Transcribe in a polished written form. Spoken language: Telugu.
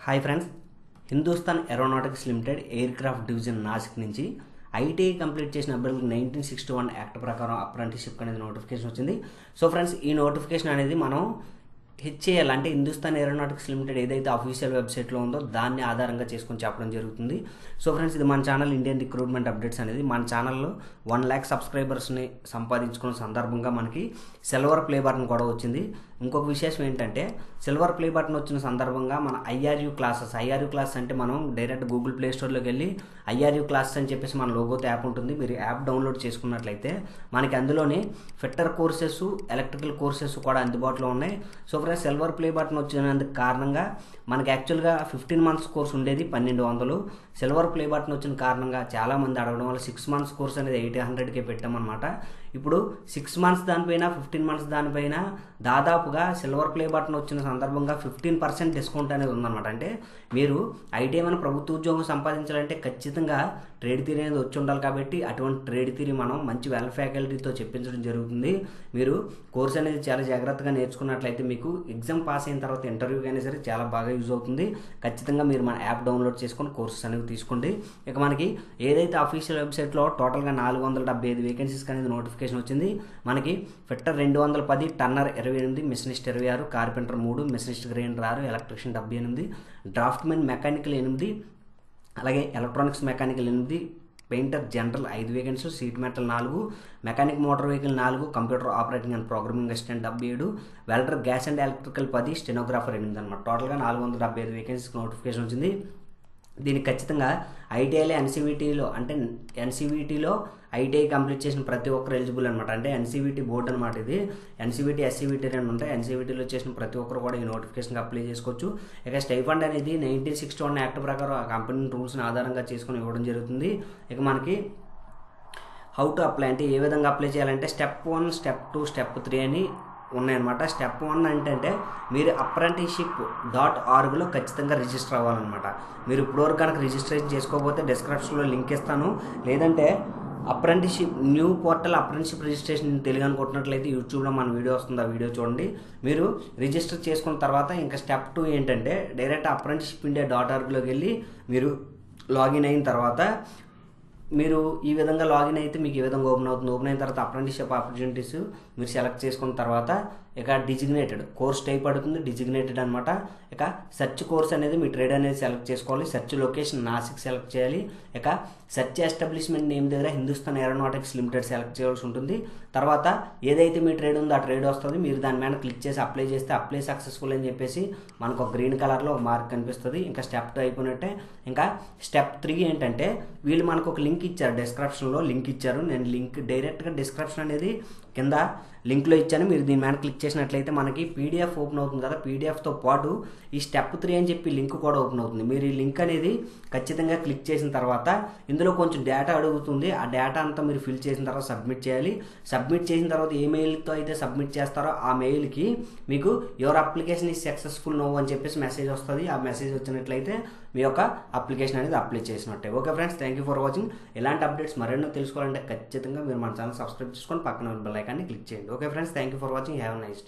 Hi friends, Hindustan aeronautics limited aircraft division Nashik నుంచి ఐటీఐ కంప్లీట్ చేసిన అభ్యర్థులకు 1961 యాక్ట్ ప్రకారం అప్రెంటిస్షిప్ అనేది నోటిఫికేషన్ వచ్చింది. సో ఫ్రెండ్స్, ఈ నోటిఫికేషన్ అనేది మనం హెచ్ఏఎల్ అంటే హిందుస్థాన్ ఏరోనాటిక్స్ లిమిటెడ్ ఏదైతే అఫీషియల్ వెబ్సైట్లో ఉందో దాన్ని ఆధారంగా చేసుకొని చెప్పడం జరుగుతుంది. సో ఫ్రెండ్స్, ఇది మన ఛానల్ ఇండియన్ రిక్రూట్మెంట్ అప్డేట్స్ అనేది మన ఛానల్లో 1 lakh సబ్స్క్రైబర్స్ని సంపాదించుకున్న సందర్భంగా మనకి సిల్వర్ ప్లే బటన్ కూడా వచ్చింది. ఇంకొక విశేషం ఏంటంటే, సిల్వర్ ప్లే బటన్ వచ్చిన సందర్భంగా మన ఐఆర్యూ క్లాసెస్ అంటే మనం డైరెక్ట్ గూగుల్ ప్లే స్టోర్లోకి వెళ్ళి ఐఆర్యూ క్లాసెస్ అని చెప్పేసి మన లోగోతో యాప్ ఉంటుంది. మీరు యాప్ డౌన్లోడ్ చేసుకున్నట్లయితే మనకి అందులోనే ఫిట్టర్ కోర్సెస్, ఎలక్ట్రికల్ కోర్సెస్ కూడా అందుబాటులో ఉన్నాయి. So friends, silver play button వచ్చినందుకు కారణంగా మనకి యాక్చువల్గా 15 months కోర్స్ ఉండేది 1200. సిల్వర్ ప్లే బటన్ వచ్చిన కారణంగా చాలామంది అడగడం వల్ల 6 months కోర్స్ అనేది 800కే పెట్టామన్నమాట. ఇప్పుడు 6 months దానిపైన 15 months దానిపైన దాదాపుగా సిల్వర్ ప్లే బటన్ వచ్చిన సందర్భంగా 15% డిస్కౌంట్ అనేది ఉందన్నమాట. అంటే మీరు ఐటీఐ మన ప్రభుత్వ ఉద్యోగం సంపాదించాలంటే ఖచ్చితంగా ట్రేడ్ థియరీ అనేది వచ్చి ఉండాలి. కాబట్టి అటువంటి ట్రేడ్ థియరీ మనం మంచి వెల్ ఫ్యాకల్టీతో చెప్పించడం జరుగుతుంది. మీరు కోర్స్ అనేది చాలా జాగ్రత్తగా నేర్చుకున్నట్లయితే మీకు ఎగ్జామ్ పాస్ అయిన తర్వాత ఇంటర్వ్యూకి అయినా సరే చాలా బాగా యూజ్ అవుతుంది. ఖచ్చితంగా మీరు మన యాప్ డౌన్లోడ్ చేసుకొని కోర్సెస్ అనేవి తీసుకోండి. ఇక మనకి ఏదైతే అఫీషియల్ వెబ్సైట్లో టోటల్గా 475 వేకెన్సీస్ అనేది నోటిఫికేషన్ వచ్చింది. మనకి fitter 210, turner 28, machinist 26, carpenter 3, machinist grinder 6, electrician 78, draftsmen mechanical 8, అలాగే ఎలక్ట్రానిక్స్ మెకానికల్ 8, పెయింటర్ జనరల్ 5 వేకెన్సీలు, sheet metal 4, mechanic motor vehicle 4, computer operating and programming assistant 77, welder gas and electrical 10, stenographer 8 అనమాట. టోటల్గా 475 వేకెన్సీకి నోటిఫికేషన్ వచ్చింది. దీనికి ఖచ్చితంగా ఐటీఐలో ఎన్సీవీటీలో ఐటీఐ కంప్లీట్ చేసిన ప్రతి ఒక్కరు ఎలిజిబుల్ అనమాట. అంటే ఎన్సీవీటీ బోర్డు అనమాట ఇది. ఎన్సీవీటీ, ఎస్సీవీటీ రెండు ఉంటాయి. ఎన్సీవీటీలో చేసిన ప్రతి ఒక్కరు కూడా ఈ నోటిఫికేషన్కి అప్లై చేసుకోవచ్చు. ఇక స్టైఫండ్ అనేది 1961 యాక్ట్ ప్రకారం ఆ కంపెనీ రూల్స్ని ఆధారంగా చేసుకుని ఇవ్వడం జరుగుతుంది. ఇక మనకి హౌ టు అప్లై అంటే ఏ విధంగా అప్లై చేయాలంటే స్టెప్ 1, స్టెప్ 2, స్టెప్ 3 అని ఉన్నాయన్నమాట. స్టెప్ 1 అంటే మీరు apprenticeship.orgలో ఖచ్చితంగా రిజిస్టర్ అవ్వాలన్నమాట. మీరు ఇప్పటివరకు కనుక రిజిస్ట్రేషన్ చేసుకోకపోతే డిస్క్రిప్షన్లో లింక్ ఇస్తాను. లేదంటే apprenticeship new portal apprenticeship registration Telugu అనుకుంటున్నట్లయితే యూట్యూబ్లో మన వీడియో వస్తుంది, ఆ వీడియో చూడండి. మీరు రిజిస్టర్ చేసుకున్న తర్వాత ఇంకా స్టెప్ 2 ఏంటంటే డైరెక్ట్ apprenticeshipindia.orgలోకి వెళ్ళి మీరు లాగిన్ అయిన తర్వాత మీరు ఈ విధంగా లాగిన్ అయితే మీకు ఈ విధంగా ఓపెన్ అవుతుంది. ఓపెన్ అయిన తర్వాత అప్రెంటిస్షిప్ ఆపర్చునిటీస్ మీరు సెలెక్ట్ చేసుకున్న తర్వాత ఇక డిజిగ్నేటెడ్ కోర్స్ టైప్ అడుగుతుంది, డిజిగ్నేటెడ్ అనమాట. ఇక సెర్చ్ కోర్స్ అనేది మీ ట్రేడ్ అనేది సెలెక్ట్ చేసుకోవాలి. సెర్చ్ లొకేషన్ నాసిక్ సెలెక్ట్ చేయాలి. ఇక సెర్చ్ ఎస్టాబ్లిష్మెంట్ నేమ్ దగ్గర హిందుస్థాన్ ఏరోనాటిక్స్ లిమిటెడ్ సెలెక్ట్ చేయాల్సి ఉంటుంది. తర్వాత ఏదైతే మీ ట్రేడ్ ఉందో ఆ ట్రేడ్ వస్తుంది. మీరు దాని మీద క్లిక్ చేసి అప్లై చేస్తే అప్లై సక్సెస్ఫుల్ అని చెప్పేసి మనకు ఒక గ్రీన్ కలర్లో ఒక మార్క్ కనిపిస్తుంది. ఇంకా స్టెప్ 2 అయిపోయినట్టే. ఇంకా స్టెప్ 3 ఏంటంటే వీళ్ళు మనకు ఒక లింక్ ఇచ్చారు, డిస్క్రిప్షన్లో లింక్ ఇచ్చారు. నేను లింక్ డైరెక్ట్గా డిస్క్రిప్షన్ అనేది కింద లింక్లో ఇచ్చాను. మీరు దీని మీద క్లిక్ చేసినట్లయితే మనకి పీడిఎఫ్ ఓపెన్ అవుతుంది కదా. పీడిఎఫ్తో పాటు ఈ స్టెప్ 3 అని చెప్పి లింక్ కూడా ఓపెన్ అవుతుంది. మీరు ఈ లింక్ అనేది ఖచ్చితంగా క్లిక్ చేసిన తర్వాత ఇందులో కొంచెం డేటా అడుగుతుంది. ఆ డేటా అంతా మీరు ఫిల్ చేసిన తర్వాత సబ్మిట్ చేయాలి. సబ్మిట్ చేసిన తర్వాత ఏ మెయిల్తో అయితే సబ్మిట్ చేస్తారో ఆ మెయిల్కి మీకు your application is successful no అని చెప్పేసి మెసేజ్ వస్తుంది. ఆ మెసేజ్ వచ్చినట్లయితే మీ యొక్క అప్లికేషన్ అనేది అప్లై చేసినట్టే. Okay friends, thank you for watching. ఇలాంటి అప్డేట్స్ మరెన్నో తెలుసుకోవాలంటే ఖచ్చితంగా మీరు మన ఛానల్ సబ్స్క్రైబ్ చేసుకొని పక్కన బెల్ ఐకాన్ని క్లిక్ చేయండి. Okay friends, thank you for watching. Have a nice day.